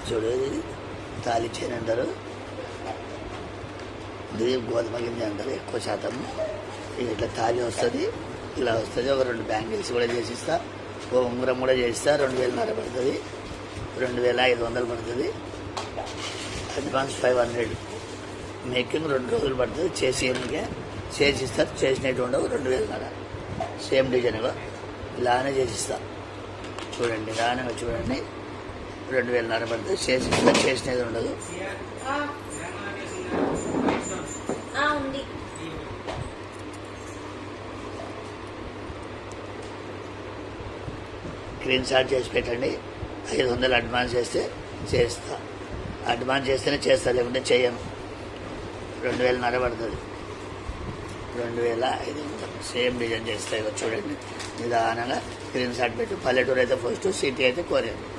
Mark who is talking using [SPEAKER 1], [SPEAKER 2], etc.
[SPEAKER 1] చూడు ఇది తాళి చైన్ అంటారు, ఇది గోధుమ గింజ అంటారు ఎక్కువ శాతం. ఇట్లా తాళి వస్తుంది, ఇలా వస్తుంది. ఒక 2 బ్యాంగిల్స్ కూడా చేసిస్తా, ఓ ఉంగరం కూడా చేసిస్తా. 2,500 పడుతుంది, 2,500 పడుతుంది. అడ్వాన్స్ 500. మేకింగ్ 2 రోజులు పడుతుంది. చేసిస్తారు, చేసినట్టు ఉండవు. 2,500 సేమ్ డిజైన్గా ఇలానే చేసిస్తా. చూడండి ఇలానే చూడండి, 2,500 పడుతుంది. చేసినది ఉండదు. స్క్రీన్ షాట్ చేసి పెట్టండి. 500 అడ్వాన్స్ చేస్తే చేస్తా. అడ్వాన్స్ చేస్తేనే చేస్తా, లేకుంటే చేయను. 2,500 పడుతుంది. 2,500 సేమ్ డిజైన్ చేస్తాయి. చూడండి నిదానంగా స్క్రీన్ షాట్ పెట్టి. పల్లెటూరు అయితే ఫస్ట్, సిటీ అయితే కొరియర్.